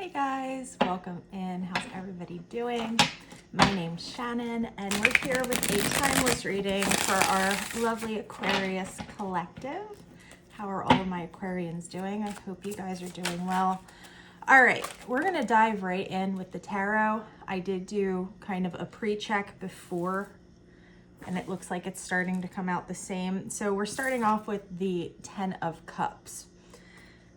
Hey guys, welcome in. How's everybody doing? My name's Shannon and we're here with a timeless reading for our lovely Aquarius collective. How are all of my Aquarians doing? I hope you guys are doing well. All right, we're going to dive right in with the tarot. I did do kind of a pre-check before and it looks like it's starting to come out the same. So we're starting off with the 10 of Cups.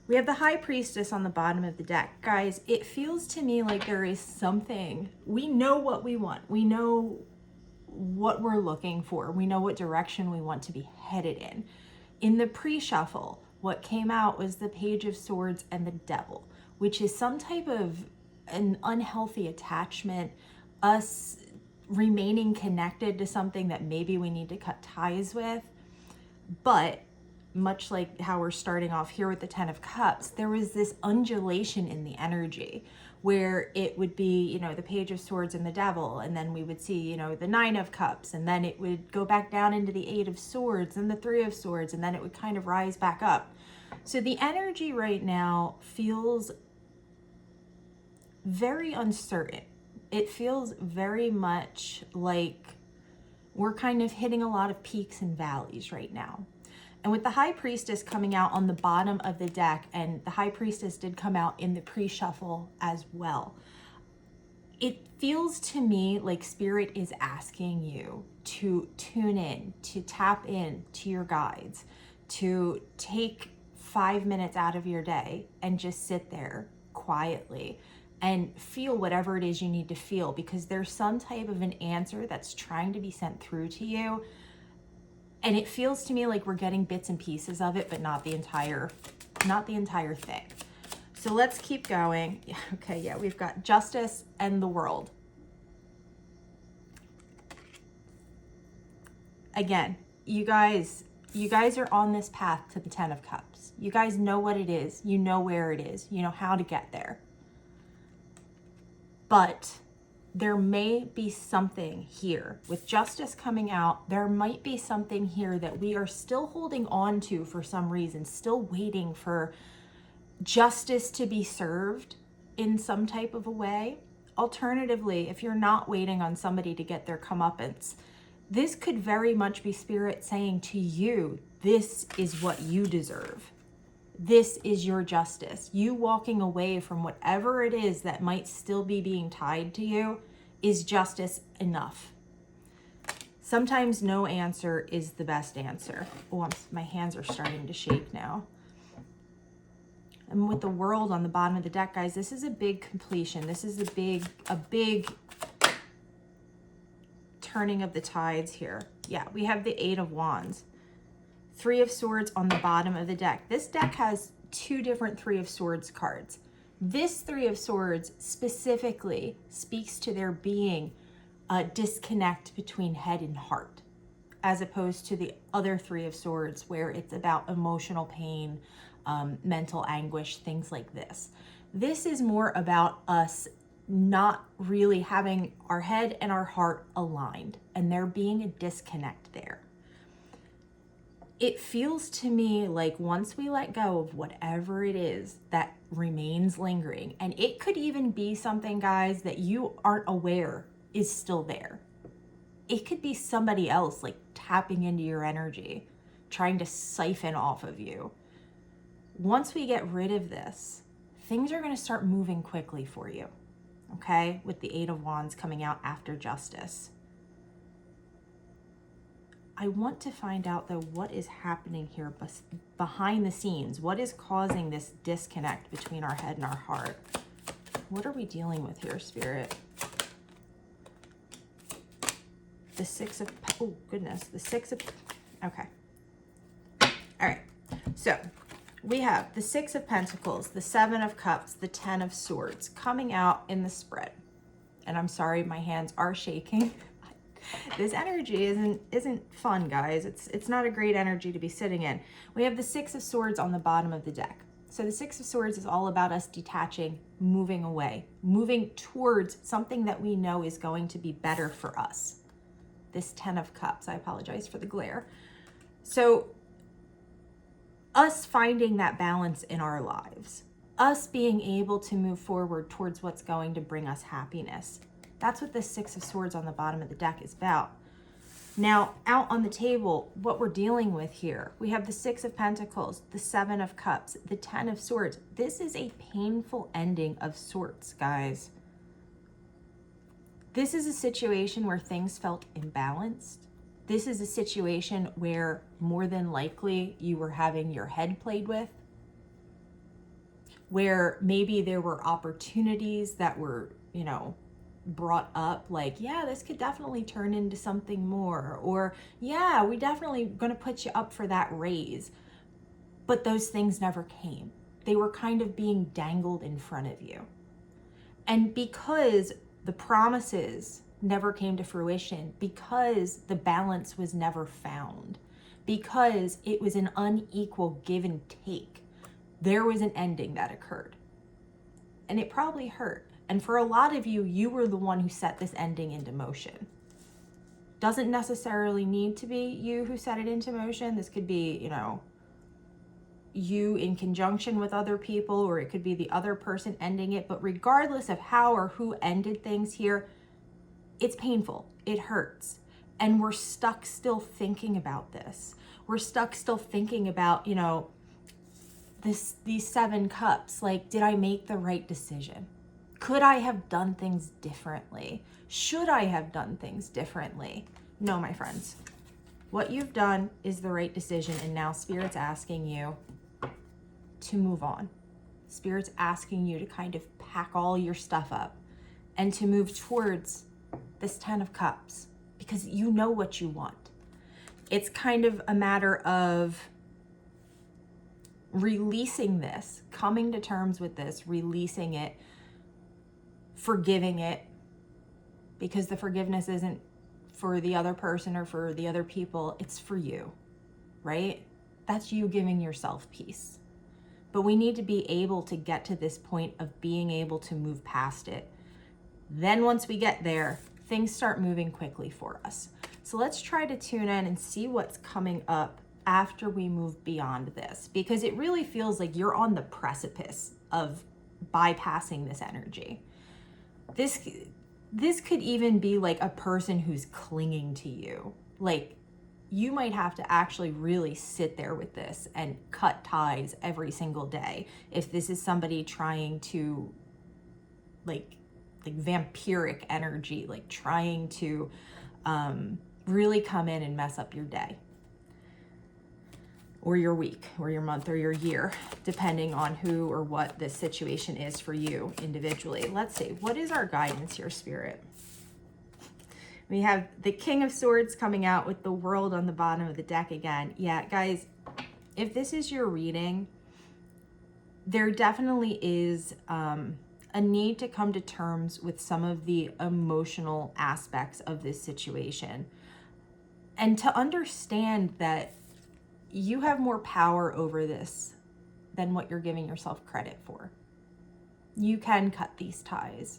We have the High Priestess on the bottom of the deck. Guys, it feels to me like there is something. We know what we want. We know what we're looking for. We know what direction we want to be headed in. In the pre-shuffle, what came out was the Page of Swords and the Devil, which is some type of an unhealthy attachment, us remaining connected to something that maybe we need to cut ties with. But much like how we're starting off here with the 10 of Cups, there was this undulation in the energy where it would be, you know, the Page of Swords and the Devil, and then we would see, you know, the 9 of Cups, and then it would go back down into the 8 of Swords and the 3 of Swords, and then it would kind of rise back up. So the energy right now feels very uncertain. It feels very much like we're kind of hitting a lot of peaks and valleys right now. And with the High Priestess coming out on the bottom of the deck, and the High Priestess did come out in the pre-shuffle as well, it feels to me like Spirit is asking you to tune in, to tap in to your guides, to take 5 minutes out of your day and just sit there quietly and feel whatever it is you need to feel, because there's some type of an answer that's trying to be sent through to you. And it feels to me like we're getting bits and pieces of it, but not the entire thing. So let's keep going. Okay, yeah, we've got Justice and the World. Again, you guys are on this path to the 10 of Cups. You guys know what it is. You know where it is. You know how to get there. But there may be something here. With Justice coming out, there might be something here that we are still holding on to for some reason, still waiting for justice to be served in some type of a way. Alternatively, if you're not waiting on somebody to get their comeuppance, this could very much be Spirit saying to you, this is what you deserve. This is your justice. You walking away from whatever it is that might still be being tied to you is justice enough. Sometimes no answer is the best answer. Oh, my hands are starting to shake now. And with the World on the bottom of the deck, guys, this is a big completion. This is a big turning of the tides here. Yeah, we have the 8 of Wands. 3 of Swords on the bottom of the deck. This deck has 2 different 3 of Swords cards. This 3 of Swords specifically speaks to there being a disconnect between head and heart, as opposed to the other 3 of Swords where it's about emotional pain, mental anguish, things like this. This is more about us not really having our head and our heart aligned, and there being a disconnect there. It feels to me like once we let go of whatever it is that remains lingering, and it could even be something, guys, that you aren't aware is still there. It could be somebody else like tapping into your energy, trying to siphon off of you. Once we get rid of this, things are going to start moving quickly for you, okay? With the 8 of Wands coming out after Justice. I want to find out, though, what is happening here behind the scenes. What is causing this disconnect between our head and our heart? What are we dealing with here, Spirit? The 6 of... Oh, goodness. The 6 of... Okay. All right. So we have the 6 of Pentacles, the 7 of Cups, the 10 of Swords coming out in the spread. And I'm sorry, my hands are shaking. This energy isn't fun, guys. It's not a great energy to be sitting in. We have the 6 of Swords on the bottom of the deck. So the 6 of Swords is all about us detaching, moving away, moving towards something that we know is going to be better for us. This 10 of Cups, I apologize for the glare. So us finding that balance in our lives. us being able to move forward towards what's going to bring us happiness. That's what the Six of Swords on the bottom of the deck is about. Now, out on the table, what we're dealing with here, we have the Six of Pentacles, the Seven of Cups, the Ten of Swords. This is a painful ending of sorts, guys. This is a situation where things felt imbalanced. This is a situation where more than likely you were having your head played with, where maybe there were opportunities that were, you know, brought up, like, yeah, this could definitely turn into something more, or yeah, we definitely going to put you up for that raise. But those things never came. They were kind of being dangled in front of you. And because the promises never came to fruition, because the balance was never found, because it was an unequal give and take, there was an ending that occurred. And it probably hurt. And for a lot of you, you were the one who set this ending into motion. Doesn't necessarily need to be you who set it into motion. This could be, you know, you in conjunction with other people, or it could be the other person ending it. But regardless of how or who ended things here, it's painful. It hurts. And we're stuck still thinking about this. We're stuck still thinking about, you know, these 7 cups. Like, did I make the right decision? Could I have done things differently? Should I have done things differently? No, my friends. What you've done is the right decision, and now Spirit's asking you to move on. Spirit's asking you to kind of pack all your stuff up and to move towards this 10 of Cups, because you know what you want. It's kind of a matter of releasing this, coming to terms with this, releasing it, forgiving it, because the forgiveness isn't for the other person or for the other people, it's for you, right? That's you giving yourself peace. But we need to be able to get to this point of being able to move past it. Then once we get there, things start moving quickly for us. So let's try to tune in and see what's coming up after we move beyond this, because it really feels like you're on the precipice of bypassing this energy. This could even be like a person who's clinging to you. Like, you might have to actually really sit there with this and cut ties every single day if this is somebody trying to like vampiric energy, like trying to really come in and mess up your day or your week or your month or your year, depending on who or what this situation is for you individually. Let's see, what is our guidance here, Spirit? We have the King of Swords coming out with the World on the bottom of the deck again. Yeah, guys, if this is your reading, there definitely is a need to come to terms with some of the emotional aspects of this situation, and to understand that you have more power over this than what you're giving yourself credit for. You can cut these ties.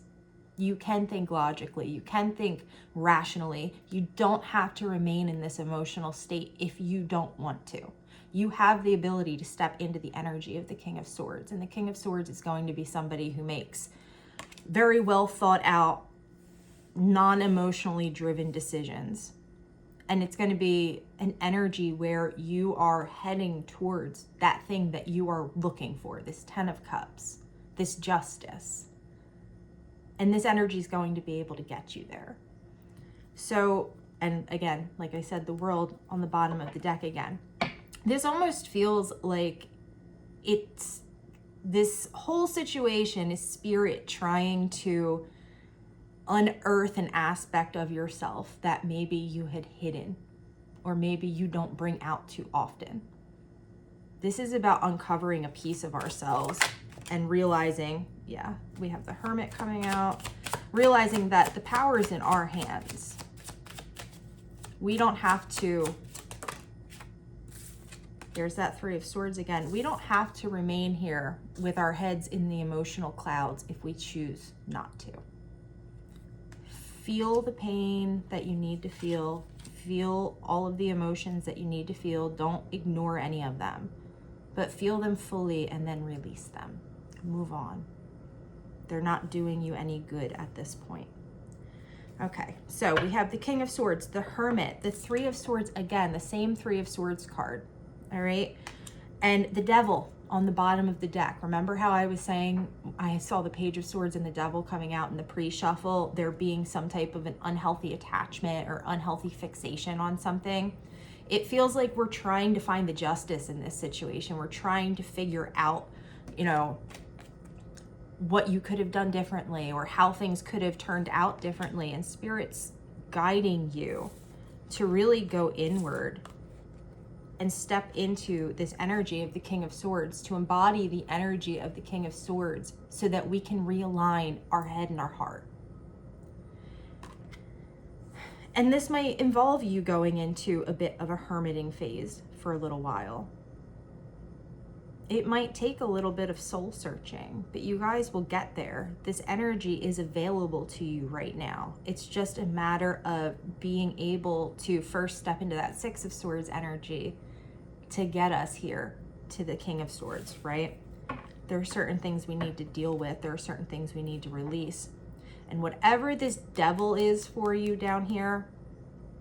You can think logically. You can think rationally. You don't have to remain in this emotional state if you don't want to. You have the ability to step into the energy of the King of Swords. And the King of Swords is going to be somebody who makes very well thought out, non-emotionally driven decisions. And it's going to be an energy where you are heading towards that thing that you are looking for, this 10 of Cups, this justice. And this energy is going to be able to get you there. So, and again, like I said, the World on the bottom of the deck again. This almost feels like it's, this whole situation is Spirit trying to unearth an aspect of yourself that maybe you had hidden, or maybe you don't bring out too often. This is about uncovering a piece of ourselves and realizing, yeah, we have the Hermit coming out, realizing that the power is in our hands. We don't have to, there's that Three of Swords again. We don't have to remain here with our heads in the emotional clouds if we choose not to. Feel the pain that you need to feel. Feel all of the emotions that you need to feel. Don't ignore any of them, but feel them fully and then release them. Move on. They're not doing you any good at this point. Okay, so we have the King of Swords, the Hermit, the Three of Swords, again, the same Three of Swords card, all right? And the Devil on the bottom of the deck. Remember how I was saying I saw the Page of Swords and the Devil coming out in the pre-shuffle, there being some type of an unhealthy attachment or unhealthy fixation on something? It feels like we're trying to find the justice in this situation. We're trying to figure out, you know, what you could have done differently or how things could have turned out differently. And Spirit's guiding you to really go inward and step into this energy of the King of Swords, to embody the energy of the King of Swords so that we can realign our head and our heart. And this might involve you going into a bit of a hermiting phase for a little while. It might take a little bit of soul searching, but you guys will get there. This energy is available to you right now. It's just a matter of being able to first step into that Six of Swords energy to get us here to the King of Swords, right? There are certain things we need to deal with. There are certain things we need to release. And whatever this Devil is for you down here,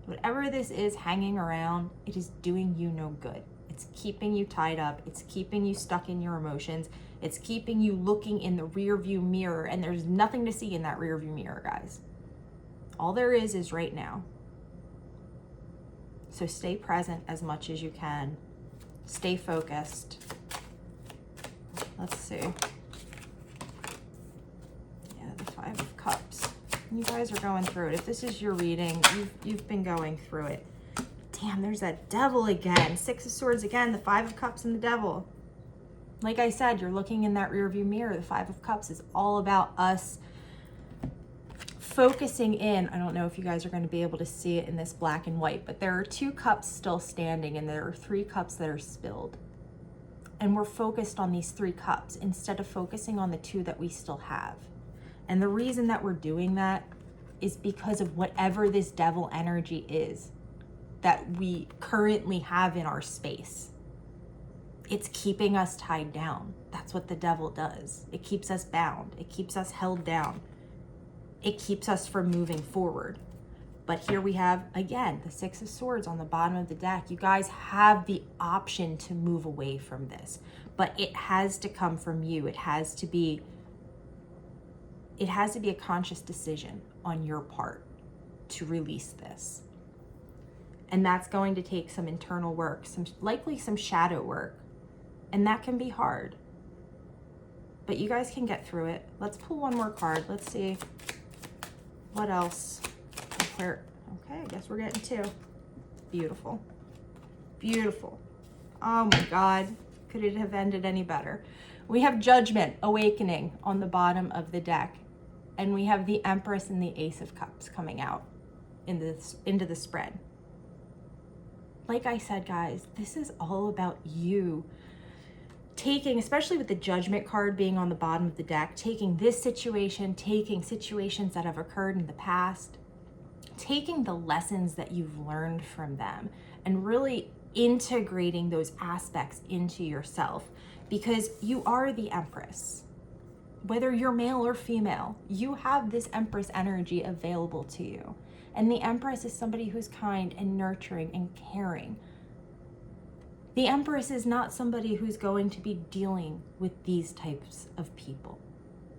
whatever this is hanging around, it is doing you no good. It's keeping you tied up. It's keeping you stuck in your emotions. It's keeping you looking in the rear view mirror, and there's nothing to see in that rear view mirror, guys. All there is right now. So stay present as much as you can. Stay focused. Let's see. Yeah, the Five of Cups. You guys are going through it. If this is your reading, you've been going through it. Damn, there's that Devil again. Six of Swords again, the Five of Cups and the Devil. Like I said, you're looking in that rearview mirror. The Five of Cups is all about us focusing in. I don't know if you guys are going to be able to see it in this black and white, but there are two cups still standing and there are three cups that are spilled. And we're focused on these three cups instead of focusing on the two that we still have. And the reason that we're doing that is because of whatever this Devil energy is that we currently have in our space. It's keeping us tied down. That's what the Devil does. It keeps us bound. It keeps us held down. It keeps us from moving forward. But here we have, again, the Six of Swords on the bottom of the deck. You guys have the option to move away from this, but it has to come from you. It has to be a conscious decision on your part to release this. And that's going to take some internal work, likely some shadow work. And that can be hard. But you guys can get through it. Let's pull one more card. Let's see what else. Okay, I guess we're getting two. Beautiful. Beautiful. Oh my God. Could it have ended any better? We have Judgment, Awakening on the bottom of the deck. And we have the Empress and the Ace of Cups coming out into the spread. Like I said, guys, this is all about you taking, especially with the Judgment card being on the bottom of the deck, taking this situation, taking situations that have occurred in the past, taking the lessons that you've learned from them and really integrating those aspects into yourself, because you are the Empress. Whether you're male or female, you have this Empress energy available to you. And the Empress is somebody who's kind and nurturing and caring. The Empress is not somebody who's going to be dealing with these types of people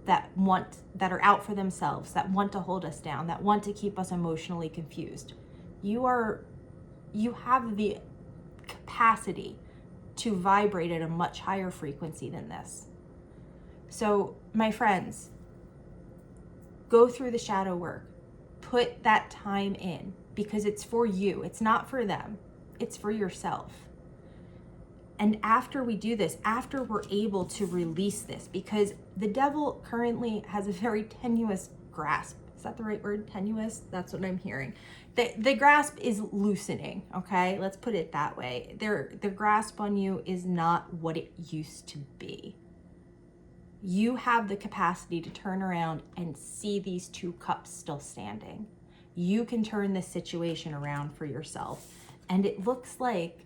that are out for themselves, that want to hold us down, that want to keep us emotionally confused. You have the capacity to vibrate at a much higher frequency than this. So, my friends, go through the shadow work. Put that time in, because it's for you. It's not for them. It's for yourself. And after we do this, after we're able to release this, because the Devil currently has a very tenuous grasp. Is that the right word? Tenuous? That's what I'm hearing. The grasp is loosening, okay? Let's put it that way. The grasp on you is not what it used to be. You have the capacity to turn around and see these two cups still standing. You can turn this situation around for yourself. And it looks like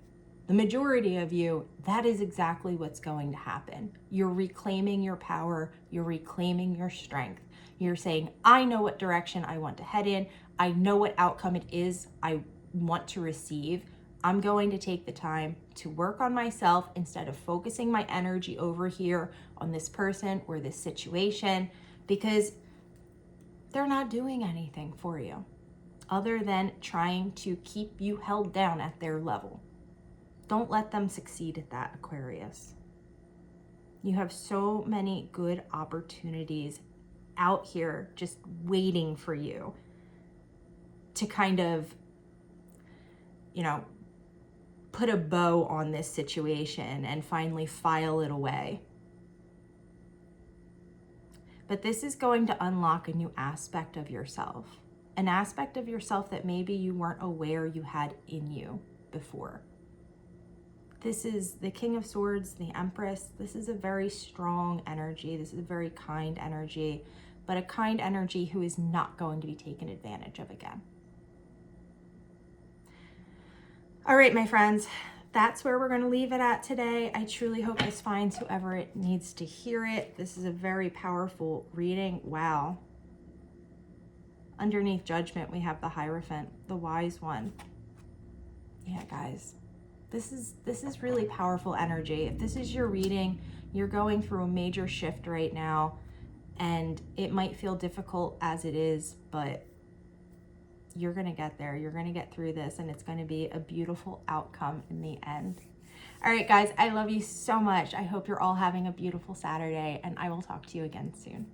the majority of you, that is exactly what's going to happen. You're reclaiming your power. You're reclaiming your strength. You're saying, I know what direction I want to head in. I know what outcome it is I want to receive. I'm going to take the time to work on myself instead of focusing my energy over here on this person or this situation, because they're not doing anything for you other than trying to keep you held down at their level. Don't let them succeed at that, Aquarius. You have so many good opportunities out here just waiting for you to kind of, put a bow on this situation and finally file it away. But this is going to unlock a new aspect of yourself, an aspect of yourself that maybe you weren't aware you had in you before. This is the King of Swords, the Empress. This is a very strong energy. This is a very kind energy, but a kind energy who is not going to be taken advantage of again. All right, my friends, that's where we're going to leave it at today. I truly hope this finds whoever it needs to hear it. This is a very powerful reading. Wow. Underneath Judgment, we have the Hierophant, the Wise One. Yeah, guys, this is really powerful energy. If this is your reading, you're going through a major shift right now, and it might feel difficult as it is, but you're going to get there. You're going to get through this, and it's going to be a beautiful outcome in the end. All right, guys, I love you so much. I hope you're all having a beautiful Saturday, and I will talk to you again soon.